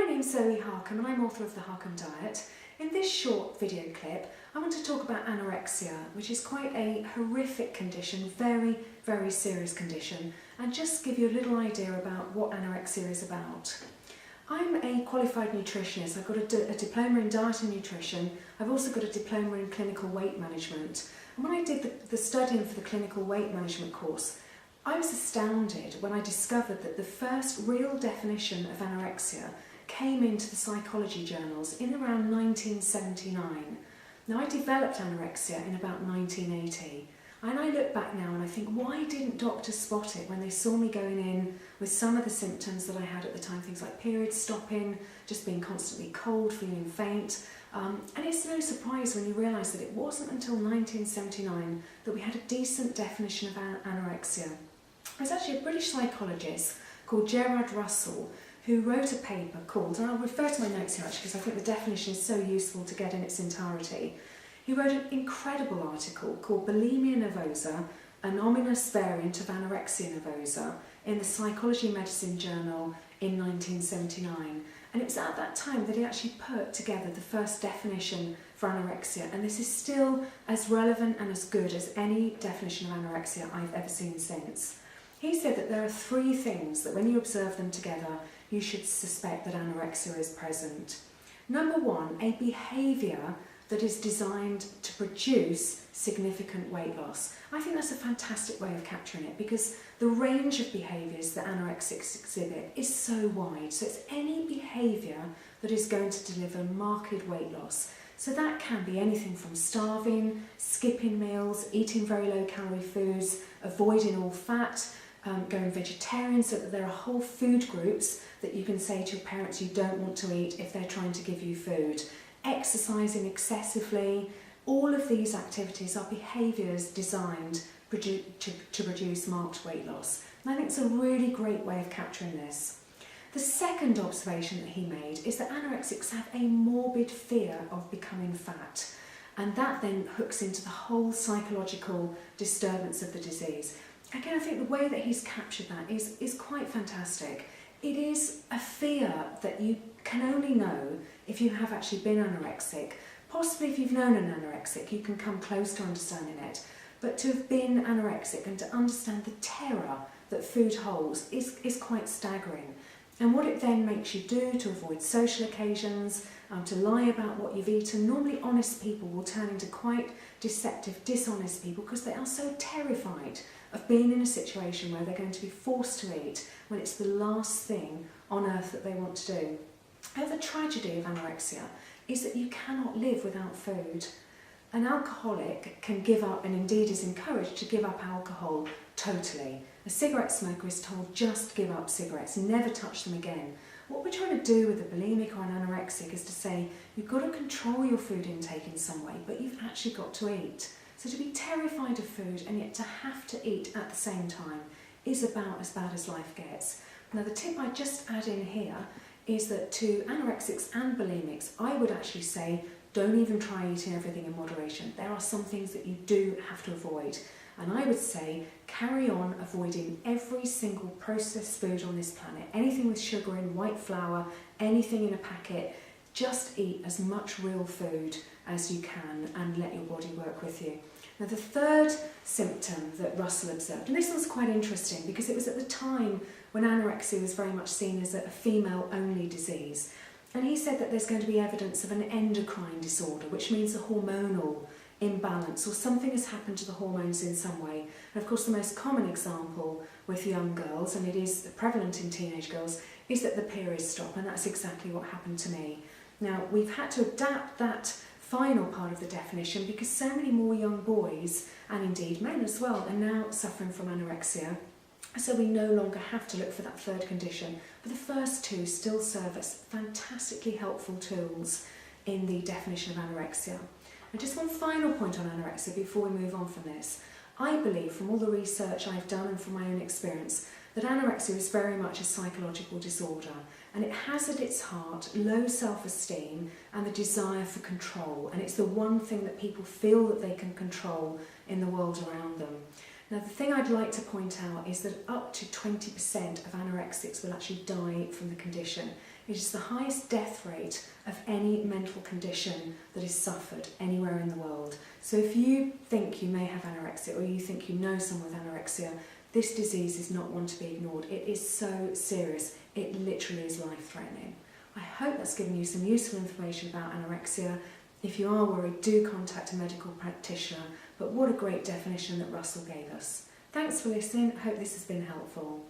My name's Zoe Harcombe and I'm author of The Harcombe Diet. In this short video clip, I want to talk about anorexia, which is quite a horrific condition, very, very serious condition, and just give you a little idea about what anorexia is about. I'm a qualified nutritionist. I've got a diploma in diet and nutrition. I've also got a diploma in clinical weight management. And when I did the studying for the clinical weight management course, I was astounded when I discovered that the first real definition of anorexia came into the psychology journals in around 1979. Now, I developed anorexia in about 1980, and I look back now and I think, why didn't doctors spot it when they saw me going in with some of the symptoms that I had at the time, things like periods stopping, just being constantly cold, feeling faint. And it's no surprise when you realise that it wasn't until 1979 that we had a decent definition of anorexia. There's actually a British psychologist called Gerard Russell who wrote a paper called, and I'll refer to my notes here actually because I think the definition is so useful to get in its entirety. He wrote an incredible article called Bulimia Nervosa, an ominous variant of anorexia nervosa, in the Psychology Medicine Journal in 1979. And it was at that time that he actually put together the first definition for anorexia, and this is still as relevant and as good as any definition of anorexia I've ever seen since. He said that there are three things that when you observe them together, you should suspect that anorexia is present. Number one, a behaviour that is designed to produce significant weight loss. I think that's a fantastic way of capturing it because the range of behaviours that anorexics exhibit is so wide. So it's any behaviour that is going to deliver marked weight loss. So that can be anything from starving, skipping meals, eating very low calorie foods, avoiding all fat, going vegetarian, so that there are whole food groups that you can say to your parents you don't want to eat if they're trying to give you food. Exercising excessively, all of these activities are behaviours designed to produce marked weight loss. And I think it's a really great way of capturing this. The second observation that he made is that anorexics have a morbid fear of becoming fat, and that then hooks into the whole psychological disturbance of the disease. Again, I think the way that he's captured that is quite fantastic. It is a fear that you can only know if you have actually been anorexic. Possibly if you've known an anorexic, you can come close to understanding it. But to have been anorexic and to understand the terror that food holds is quite staggering. And what it then makes you do to avoid social occasions, to lie about what you've eaten. Normally honest people will turn into quite deceptive, dishonest people because they are so terrified of being in a situation where they're going to be forced to eat when it's the last thing on earth that they want to do. And the tragedy of anorexia is that you cannot live without food. An alcoholic can give up, and indeed is encouraged to give up alcohol totally. A cigarette smoker is told just give up cigarettes, never touch them again. What we're trying to do with a bulimic or an anorexic is to say you've got to control your food intake in some way, but you've actually got to eat. So to be terrified of food and yet to have to eat at the same time is about as bad as life gets. Now the tip I just add in here is that to anorexics and bulimics, I would actually say don't even try eating everything in moderation. There are some things that you do have to avoid. And I would say carry on avoiding every single processed food on this planet. Anything with sugar in, white flour, anything in a packet. Just eat as much real food as you can and let your body work with you. Now the third symptom that Russell observed, and this was quite interesting because it was at the time when anorexia was very much seen as a female-only disease. And he said that there's going to be evidence of an endocrine disorder, which means a hormonal imbalance or something has happened to the hormones in some way. And of course the most common example with young girls, and it is prevalent in teenage girls, is that the periods stop, and that's exactly what happened to me. Now we've had to adapt that final part of the definition because so many more young boys, and indeed men as well, are now suffering from anorexia. So we no longer have to look for that third condition, but the first two still serve as fantastically helpful tools in the definition of anorexia. And just one final point on anorexia before we move on from this. I believe from all the research I've done and from my own experience that anorexia is very much a psychological disorder, and it has at its heart low self-esteem and the desire for control, and it's the one thing that people feel that they can control in the world around them. Now, the thing I'd like to point out is that up to 20% of anorexics will actually die from the condition. It is the highest death rate of any mental condition that is suffered anywhere in the world. So if you think you may have anorexia, or you think you know someone with anorexia, this disease is not one to be ignored. It is so serious. It literally is life-threatening. I hope that's given you some useful information about anorexia. If you are worried, do contact a medical practitioner. But what a great definition that Russell gave us. Thanks for listening. I hope this has been helpful.